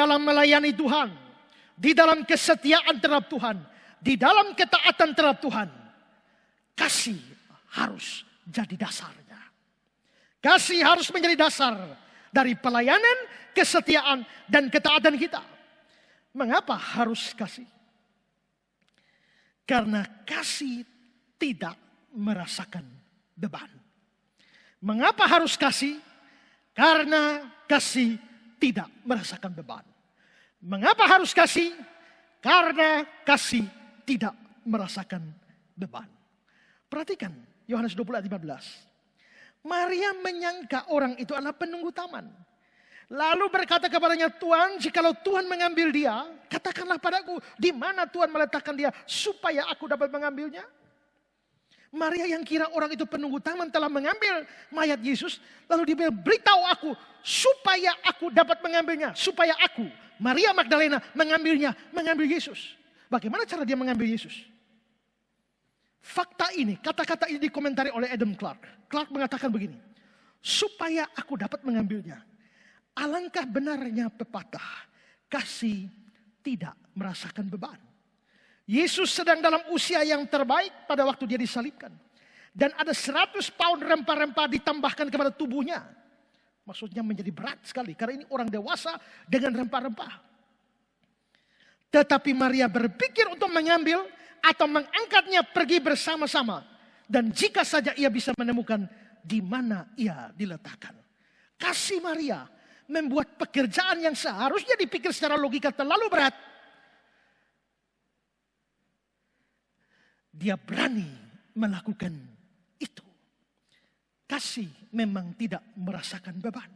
dalam melayani Tuhan, di dalam kesetiaan terhadap Tuhan, di dalam ketaatan terhadap Tuhan, kasih harus jadi dasarnya. Kasih harus menjadi dasar dari pelayanan, kesetiaan, dan ketaatan kita. Mengapa harus kasih? Karena kasih tidak merasakan beban. Mengapa harus kasih? Karena kasih tidak merasakan beban. Mengapa harus kasih? Karena kasih tidak merasakan beban. Perhatikan Yohanes 20 ayat 15. Maria menyangka orang itu adalah penunggu taman. Lalu berkata kepadanya, Tuhan, jikalau Tuhan mengambil dia, katakanlah padaku, di mana Tuhan meletakkan dia, supaya aku dapat mengambilnya. Maria yang kira orang itu penunggu taman telah mengambil mayat Yesus, lalu dia beritahu aku, supaya aku dapat mengambilnya. Supaya aku, Maria Magdalena, mengambil Yesus. Bagaimana cara dia mengambil Yesus? Fakta ini, kata-kata ini dikomentari oleh Adam Clarke. Clarke mengatakan begini, supaya aku dapat mengambilnya. Alangkah benarnya pepatah, kasih tidak merasakan beban. Yesus sedang dalam usia yang terbaik pada waktu dia disalibkan. Dan ada 100 pound rempah-rempah ditambahkan kepada tubuhnya. Maksudnya menjadi berat sekali, karena ini orang dewasa dengan rempah-rempah. Tetapi Maria berpikir untuk mengambil atau mengangkatnya pergi bersama-sama. Dan jika saja ia bisa menemukan di mana ia diletakkan. Kasih Maria membuat pekerjaan yang seharusnya dipikir secara logika terlalu berat. Dia berani melakukan itu. Kasih memang tidak merasakan beban.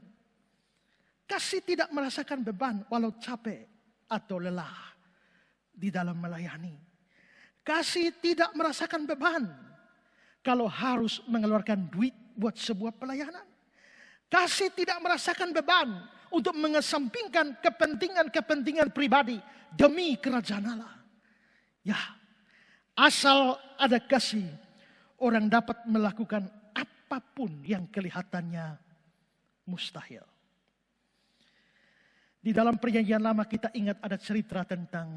Kasih tidak merasakan beban walau capek atau lelah di dalam melayani. Kasih tidak merasakan beban kalau harus mengeluarkan duit buat sebuah pelayanan. Kasih tidak merasakan beban untuk mengesampingkan kepentingan-kepentingan pribadi demi kerajaan Allah. Ya, asal ada kasih, orang dapat melakukan apapun yang kelihatannya mustahil. Di dalam perjanjian lama kita ingat ada cerita tentang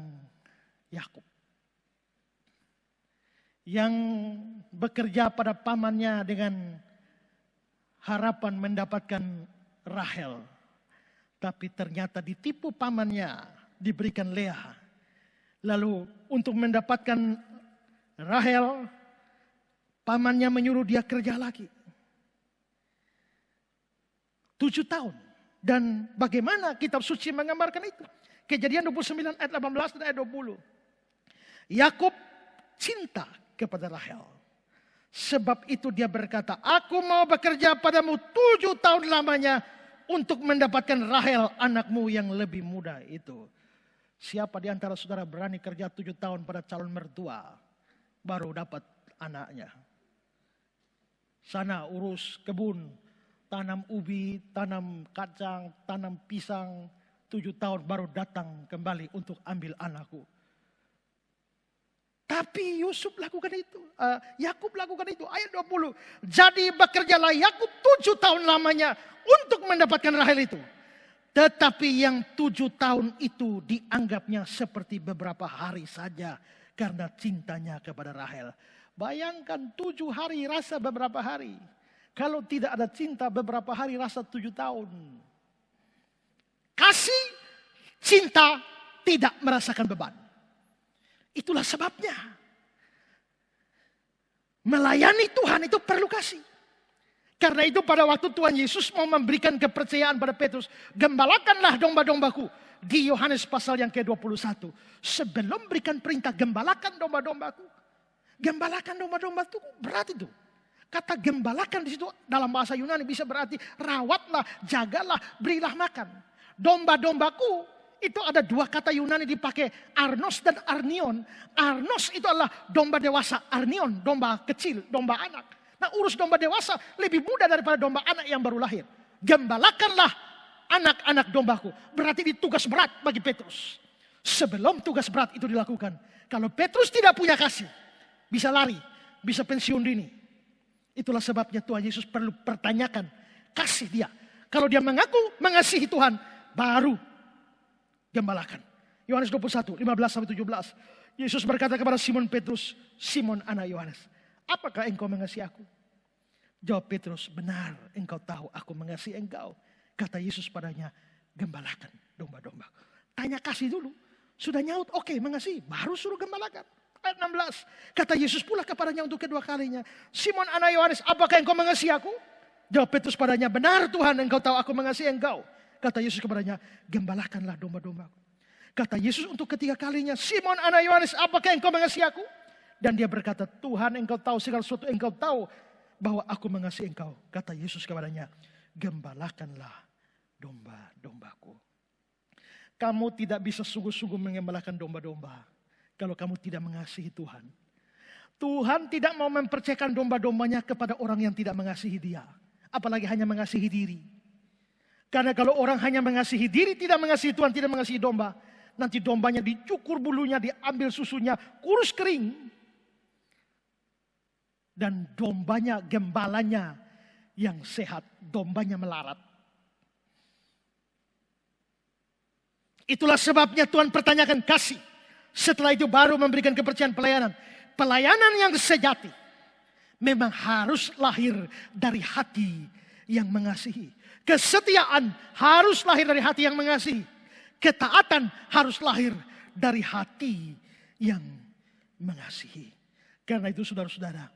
Yakub yang bekerja pada pamannya dengan harapan mendapatkan Rahel. Tapi ternyata ditipu pamannya, diberikan Leah. Lalu untuk mendapatkan Rahel, pamannya menyuruh dia kerja lagi. 7 tahun. Dan bagaimana kitab suci menggambarkan itu? Kejadian 29 ayat 18 dan ayat 20. Yakub cinta kepada Rahel. Sebab itu dia berkata, aku mau bekerja padamu 7 tahun lamanya untuk mendapatkan Rahel anakmu yang lebih muda itu. Siapa di antara saudara berani kerja 7 tahun pada calon mertua baru dapat anaknya? Sana urus kebun, tanam ubi, tanam kacang, tanam pisang, 7 tahun baru datang kembali untuk ambil anakku. Tapi Yusuf lakukan itu, Yakub lakukan itu. Ayat 20. Jadi bekerjalah Yakub 7 tahun lamanya untuk mendapatkan Rahel itu. Tetapi yang 7 tahun itu dianggapnya seperti beberapa hari saja karena cintanya kepada Rahel. Bayangkan 7 hari rasa beberapa hari. Kalau tidak ada cinta beberapa hari rasa 7 tahun. Kasih, cinta tidak merasakan beban. Itulah sebabnya melayani Tuhan itu perlu kasih. Karena itu pada waktu Tuhan Yesus mau memberikan kepercayaan pada Petrus, gembalakanlah domba-dombaku. Di Yohanes pasal yang ke-21. Sebelum berikan perintah gembalakan domba-dombaku. Gembalakan domba-domba itu berat itu. Kata gembalakan di situ dalam bahasa Yunani bisa berarti rawatlah, jagalah, berilah makan. Domba-dombaku itu ada 2 kata Yunani dipakai, arnos dan arnion. Arnos itu adalah domba dewasa, arnion domba kecil, domba anak. Nah urus domba dewasa lebih mudah daripada domba anak yang baru lahir. Gembalakanlah anak-anak dombaku. Berarti ini tugas berat bagi Petrus. Sebelum tugas berat itu dilakukan, kalau Petrus tidak punya kasih, bisa lari, bisa pensiun dini. Itulah sebabnya Tuhan Yesus perlu pertanyakan kasih dia. Kalau dia mengaku mengasihi Tuhan, baru Gembalakan. Yohanes 21, 15-17. Yesus berkata kepada Simon Petrus, Simon anak Yohanes, apakah engkau mengasihi aku? Jawab Petrus, benar engkau tahu aku mengasihi engkau. Kata Yesus padanya, gembalakan domba-domba. Tanya kasih dulu. Sudah nyaut, oke, mengasihi. Baru suruh gembalakan. Ayat 16. Kata Yesus pula kepadanya untuk kedua kalinya, Simon anak Yohanes, apakah engkau mengasihi aku? Jawab Petrus padanya, benar Tuhan engkau tahu aku mengasihi engkau. Kata Yesus kepadanya, gembalakanlah domba-dombaku. Kata Yesus untuk ketiga kalinya, Simon anak Yohanes, apakah engkau mengasihi aku? Dan dia berkata, Tuhan engkau tahu segala sesuatu, engkau tahu bahwa aku mengasihi engkau. Kata Yesus kepadanya, gembalakanlah domba-dombaku. Kamu tidak bisa sungguh-sungguh mengembalakan domba-domba kalau kamu tidak mengasihi Tuhan. Tuhan tidak mau mempercayakan domba-dombanya kepada orang yang tidak mengasihi dia. Apalagi hanya mengasihi diri. Karena kalau orang hanya mengasihi diri, tidak mengasihi Tuhan, tidak mengasihi domba, nanti dombanya dicukur bulunya, diambil susunya, kurus kering. Dan dombanya, gembalanya yang sehat, dombanya melarat. Itulah sebabnya Tuhan pertanyakan kasih. Setelah itu baru memberikan kepercayaan pelayanan. Pelayanan yang sejati memang harus lahir dari hati yang mengasihi. Kesetiaan harus lahir dari hati yang mengasihi. Ketaatan harus lahir dari hati yang mengasihi. Karena itu saudara-saudara,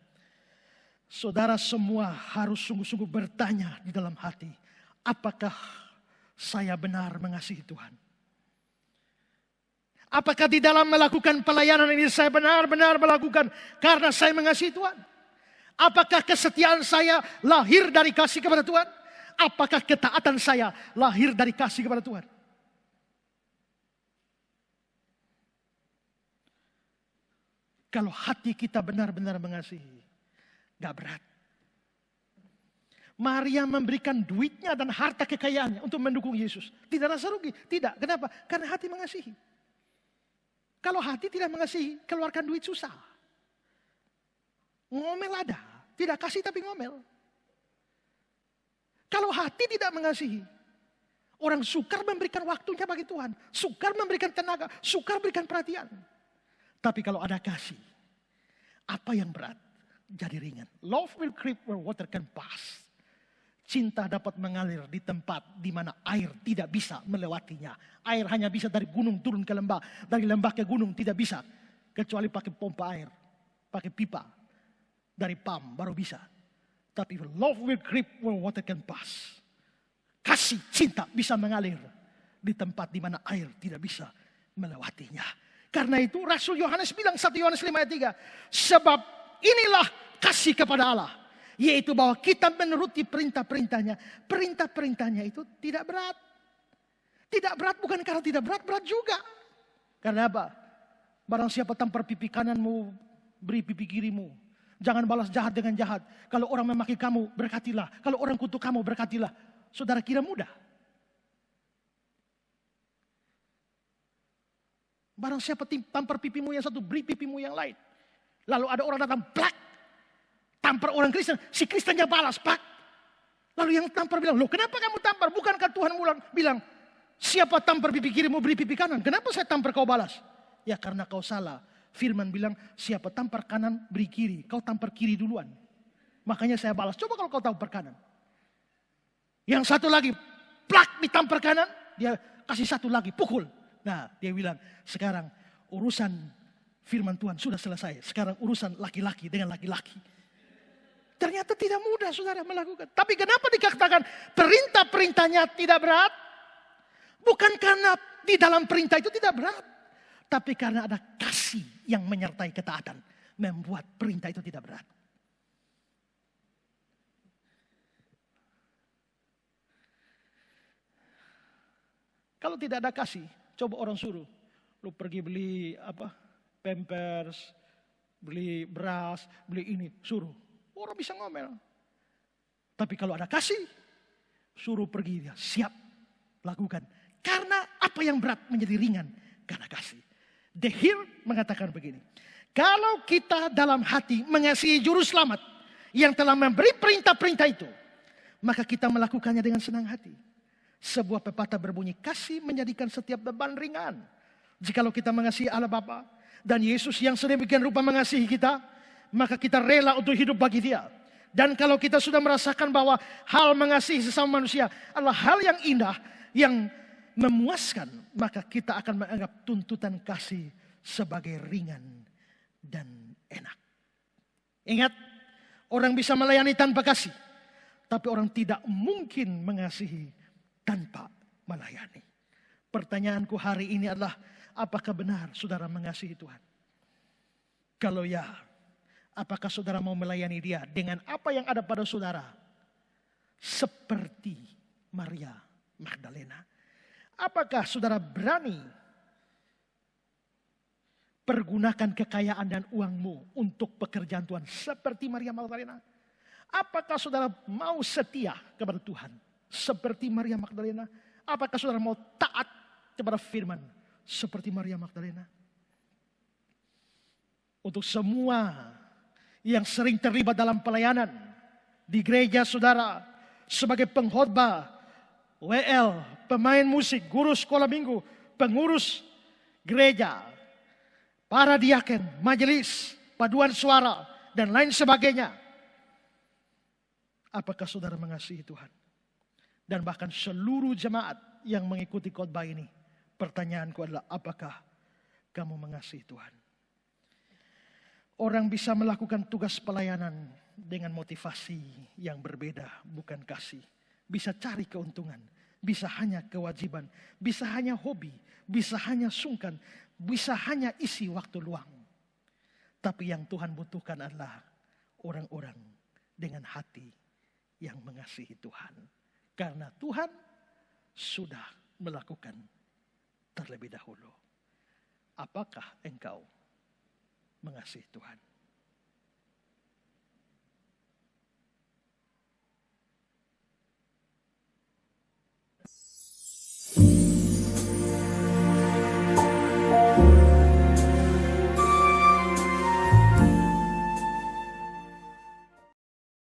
saudara semua harus sungguh-sungguh bertanya di dalam hati, apakah saya benar mengasihi Tuhan? Apakah di dalam melakukan pelayanan ini saya benar-benar melakukan karena saya mengasihi Tuhan? Apakah kesetiaan saya lahir dari kasih kepada Tuhan? Apakah ketaatan saya lahir dari kasih kepada Tuhan? Kalau hati kita benar-benar mengasihi, gak berat. Maria memberikan duitnya dan harta kekayaannya untuk mendukung Yesus. Tidak rasa rugi. Tidak. Kenapa? Karena hati mengasihi. Kalau hati tidak mengasihi, keluarkan duit susah. Ngomel ada. Tidak kasih tapi ngomel. Kalau hati tidak mengasihi, orang sukar memberikan waktunya bagi Tuhan. Sukar memberikan tenaga, sukar memberikan perhatian. Tapi kalau ada kasih, apa yang berat jadi ringan. Love will creep where water can pass. Cinta dapat mengalir di tempat di mana air tidak bisa melewatinya. Air hanya bisa dari gunung turun ke lembah. Dari lembah ke gunung tidak bisa. Kecuali pakai pompa air. Pakai pipa. Dari pam baru bisa. Tapi love will creep where water can pass. Kasih cinta bisa mengalir di tempat di mana air tidak bisa melewatinya. Karena itu Rasul Yohanes bilang 1 Yohanes 5 ayat 3. Sebab inilah kasih kepada Allah. Yaitu bahwa kita menuruti perintah-perintahnya. Perintah-perintahnya itu tidak berat. Tidak berat bukan karena tidak berat, berat juga. Karena apa? Barang siapa tampar pipi kananmu, beri pipi kirimu. Jangan balas jahat dengan jahat. Kalau orang memaki kamu, berkatilah. Kalau orang kutuk kamu, berkatilah. Saudara kira mudah? Barang siapa tampar pipimu yang satu, beri pipimu yang lain. Lalu ada orang datang, plak. Tampar orang Kristen, si Kristennya balas, plak. Lalu yang tampar bilang, loh kenapa kamu tampar? Bukankah Tuhan bilang, siapa tampar pipi kirimu, beri pipi kanan. Kenapa saya tampar kau balas? Ya karena kau salah. Firman bilang, siapa tampar kanan, beri kiri. Kau tampar kiri duluan. Makanya saya balas. Coba kalau kau tampar kanan. Yang satu lagi, plak ditampar kanan. Dia kasih satu lagi, pukul. Nah, dia bilang, sekarang urusan firman Tuhan sudah selesai. Sekarang urusan laki-laki dengan laki-laki. Ternyata tidak mudah saudara melakukan. Tapi kenapa dikatakan perintah-perintahnya tidak berat? Bukan karena di dalam perintah itu tidak berat. Tapi karena ada kasih yang menyertai ketaatan. Membuat perintah itu tidak berat. Kalau tidak ada kasih, coba orang suruh. Lu pergi beli Pampers, beli beras, beli ini, suruh. Orang bisa ngomel. Tapi kalau ada kasih, suruh pergi dia, siap lakukan. Karena apa yang berat menjadi ringan? Karena kasih. The Hill mengatakan begini. Kalau kita dalam hati mengasihi juru selamat yang telah memberi perintah-perintah itu, maka kita melakukannya dengan senang hati. Sebuah pepatah berbunyi, kasih menjadikan setiap beban ringan. Jikalau kita mengasihi Allah Bapa dan Yesus yang sedemikian rupa mengasihi kita, maka kita rela untuk hidup bagi Dia. Dan kalau kita sudah merasakan bahwa hal mengasihi sesama manusia adalah hal yang indah, yang memuaskan, maka kita akan menganggap tuntutan kasih sebagai ringan dan enak. Ingat, orang bisa melayani tanpa kasih, tapi orang tidak mungkin mengasihi tanpa melayani. Pertanyaanku hari ini adalah, apakah benar saudara mengasihi Tuhan? Kalau ya, apakah saudara mau melayani Dia dengan apa yang ada pada saudara? Seperti Maria Magdalena. Apakah saudara berani pergunakan kekayaan dan uangmu untuk pekerjaan Tuhan seperti Maria Magdalena? Apakah saudara mau setia kepada Tuhan seperti Maria Magdalena? Apakah saudara mau taat kepada firman seperti Maria Magdalena? Untuk semua yang sering terlibat dalam pelayanan di gereja saudara, sebagai pengkhotbah, WL, pemain musik, guru sekolah minggu, pengurus gereja, para diaken, majelis, paduan suara, dan lain sebagainya. Apakah saudara mengasihi Tuhan? Dan bahkan seluruh jemaat yang mengikuti khotbah ini, pertanyaanku adalah, apakah kamu mengasihi Tuhan? Orang bisa melakukan tugas pelayanan dengan motivasi yang berbeda, bukan kasih. Bisa cari keuntungan, bisa hanya kewajiban, bisa hanya hobi, bisa hanya sungkan, bisa hanya isi waktu luang. Tapi yang Tuhan butuhkan adalah orang-orang dengan hati yang mengasihi Tuhan. Karena Tuhan sudah melakukan terlebih dahulu. Apakah engkau mengasihi Tuhan?